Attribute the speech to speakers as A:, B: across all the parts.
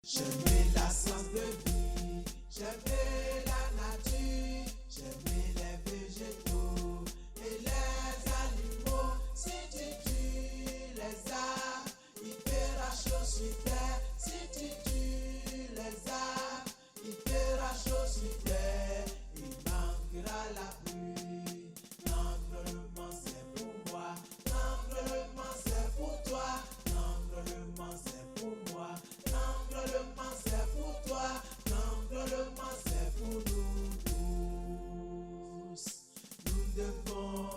A: J'aimais la science de vie, j'aimais la nature, j'aimais les végétaux et les animaux. Si tu tues les arbres, il fera chaud sur terre. Si tu tues les arbres, il fera chaud sur terre. Il manquera la pluie. L'environnement c'est pour moi, l'environnement c'est pour toi, l'environnement c'est pour moi. L'environnement c'est pour toi, l'environnement c'est pour nous tous. Nous devons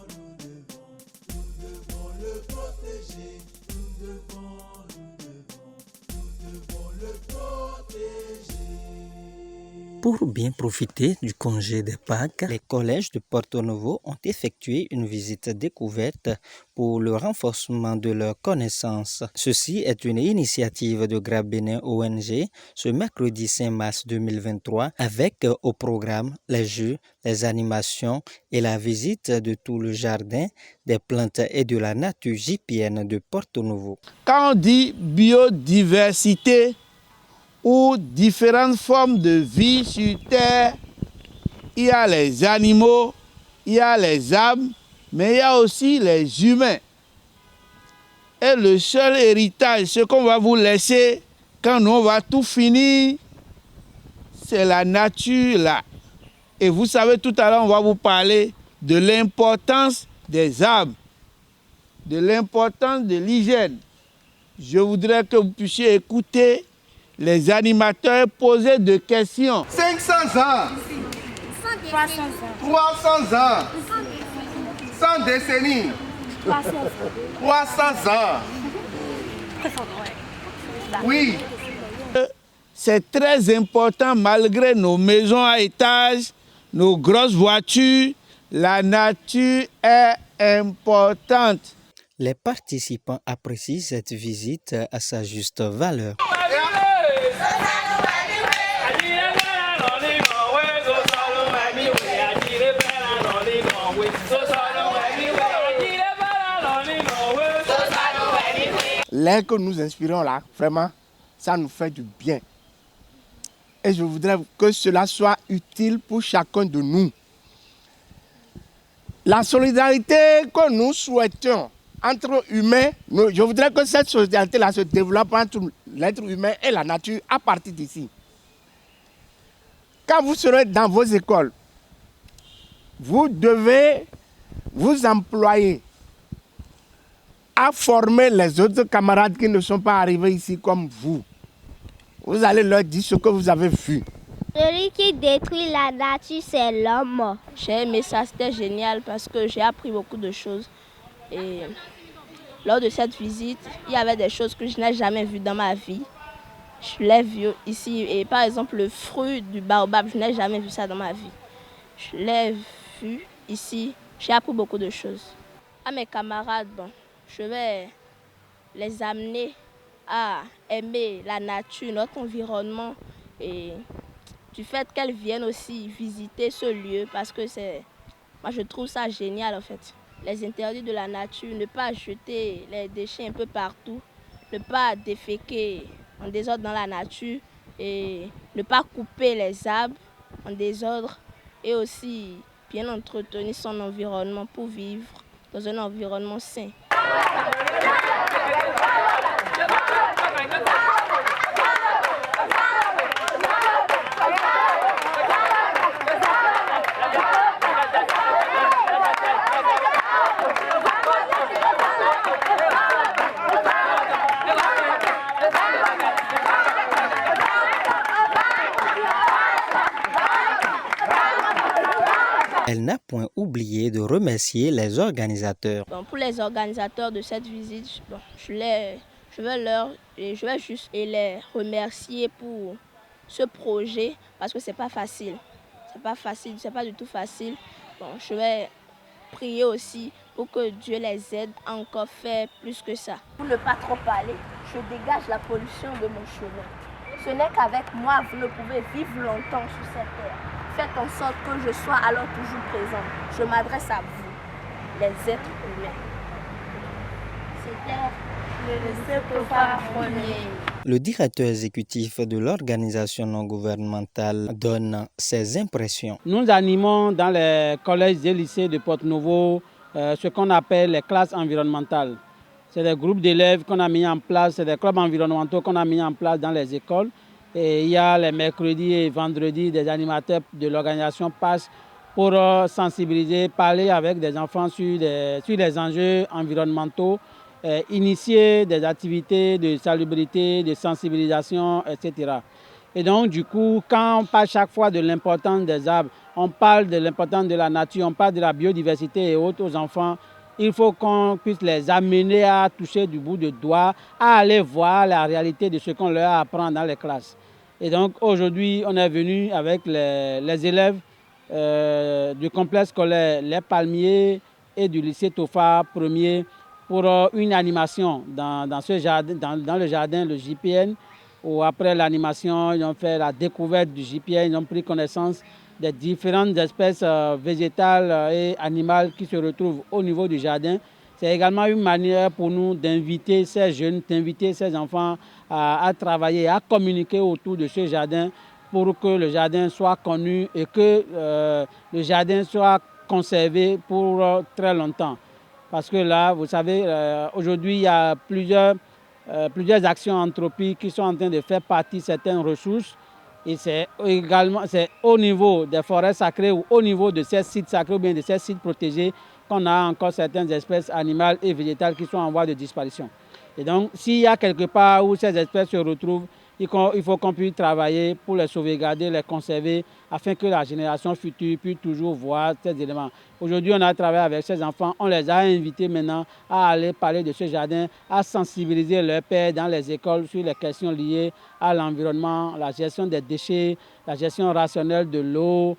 A: le protéger. Nous devons le protéger.
B: Pour bien profiter du congé de Pâques, les collèges de Porto Novo ont effectué une visite découverte pour le renforcement de leurs connaissances. Ceci est une initiative de Grappes Bénin ONG ce mercredi 5 mars 2023 avec au programme les jeux, les animations et la visite de tout le jardin des plantes et de la nature gypienne de Porto Novo.
C: Quand on dit biodiversité, ou différentes formes de vie sur Terre, il y a les animaux, il y a les arbres, mais il y a aussi les humains. Et le seul héritage, ce qu'on va vous laisser quand nous on va tout finir, c'est la nature là. Et vous savez, tout à l'heure, on va vous parler de l'importance des arbres, de l'importance de l'hygiène. Je voudrais que vous puissiez écouter les animateurs poser des questions.
D: 500 ans, 300 ans, 100 décennies, 300 ans. Oui.
C: C'est très important malgré nos maisons à étages, nos grosses voitures, la nature est importante.
B: Les participants apprécient cette visite à sa juste valeur.
D: L'air que nous inspirons là, vraiment, ça nous fait du bien. Et je voudrais que cela soit utile pour chacun de nous. La solidarité que nous souhaitons entre humains, je voudrais que cette solidarité-là se développe entre l'être humain et la nature à partir d'ici. Quand vous serez dans vos écoles, vous devez vous employer à former les autres camarades qui ne sont pas arrivés ici comme vous. Vous allez leur dire ce que vous avez vu.
E: Celui qui détruit la nature, c'est l'homme.
F: J'ai aimé ça, c'était génial parce que j'ai appris beaucoup de choses. Et lors de cette visite, il y avait des choses que je n'ai jamais vues dans ma vie. Je l'ai vu ici. Et par exemple, le fruit du baobab, je n'ai jamais vu ça dans ma vie. Je l'ai vu ici. J'ai appris beaucoup de choses. À mes camarades, je vais les amener à aimer la nature, notre environnement et du fait qu'elles viennent aussi visiter ce lieu parce que moi je trouve ça génial en fait. Les interdits de la nature, ne pas jeter les déchets un peu partout, ne pas déféquer en désordre dans la nature et ne pas couper les arbres en désordre et aussi bien entretenir son environnement pour vivre dans un environnement sain.
B: Elle n'a point oublié de remercier les organisateurs.
F: Pour les organisateurs de cette visite, je vais juste les remercier pour ce projet parce que c'est pas facile. C'est pas facile, c'est pas du tout facile. Je vais prier aussi pour que Dieu les aide à encore faire plus que ça. Pour ne pas trop parler, je dégage la pollution de mon chemin. Ce n'est qu'avec moi vous ne pouvez vivre longtemps sur cette terre. Faites en sorte que je sois alors toujours présent. Je m'adresse à vous, les êtres humains. C'était le lycée Tofa premier.
B: Le directeur exécutif de l'organisation non gouvernementale donne ses impressions.
G: Nous animons dans les collèges et lycées de Porto-Novo ce qu'on appelle les classes environnementales. C'est des groupes d'élèves qu'on a mis en place, c'est des clubs environnementaux qu'on a mis en place dans les écoles. Et il y a les mercredis et vendredis, des animateurs de l'organisation passent pour sensibiliser, parler avec des enfants sur les enjeux environnementaux, initier des activités de salubrité, de sensibilisation, etc. Et donc, du coup, quand on parle chaque fois de l'importance des arbres, on parle de l'importance de la nature, on parle de la biodiversité et autres aux enfants, il faut qu'on puisse les amener à toucher du bout de doigt, à aller voir la réalité de ce qu'on leur apprend dans les classes. Et donc, aujourd'hui, on est venu avec les élèves du complexe scolaire Les Palmiers et du lycée Tofa premier pour une animation dans le jardin, le JPN, où après l'animation, ils ont fait la découverte du JPN, ils ont pris connaissance des différentes espèces végétales et animales qui se retrouvent au niveau du jardin. C'est également une manière pour nous d'inviter ces jeunes, d'inviter ces enfants à travailler, à communiquer autour de ce jardin pour que le jardin soit connu et que le jardin soit conservé pour très longtemps. Parce que là, vous savez, aujourd'hui, il y a plusieurs actions anthropiques qui sont en train de faire partie de certaines ressources. Et c'est également au niveau des forêts sacrées ou au niveau de ces sites sacrés ou bien de ces sites protégés qu'on a encore certaines espèces animales et végétales qui sont en voie de disparition. Et donc, s'il y a quelque part où ces espèces se retrouvent, il faut qu'on puisse travailler pour les sauvegarder, les conserver, afin que la génération future puisse toujours voir ces éléments. Aujourd'hui, on a travaillé avec ces enfants, on les a invités maintenant à aller parler de ce jardin, à sensibiliser leurs pères dans les écoles sur les questions liées à l'environnement, la gestion des déchets, la gestion rationnelle de l'eau,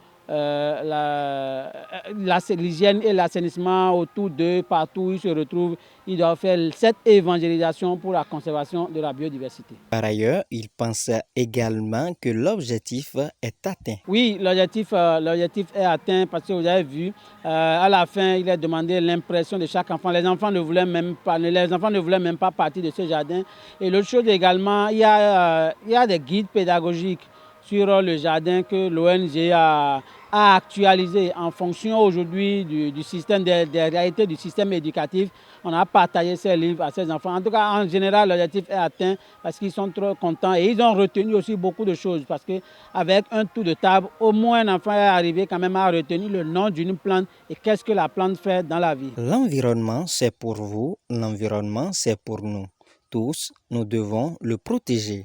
G: l'hygiène et l'assainissement autour d'eux, partout où ils se retrouvent. Ils doivent faire cette évangélisation pour la conservation de la biodiversité.
B: Par ailleurs, il pense également que l'objectif est atteint.
G: Oui, l'objectif est atteint parce que vous avez vu, à la fin, il est demandé l'impression de chaque enfant. Les enfants ne voulaient même pas partir de ce jardin. Et l'autre chose également, il y a des guides pédagogiques sur le jardin que l'ONG a actualisé en fonction aujourd'hui du système, des réalités du système éducatif. On a partagé ces livres à ces enfants. En tout cas, en général, l'objectif est atteint parce qu'ils sont trop contents et ils ont retenu aussi beaucoup de choses parce qu'avec un tour de table, au moins un enfant est arrivé quand même à retenir le nom d'une plante et qu'est-ce que la plante fait dans la vie.
B: L'environnement, c'est pour vous, l'environnement, c'est pour nous. Tous, nous devons le protéger.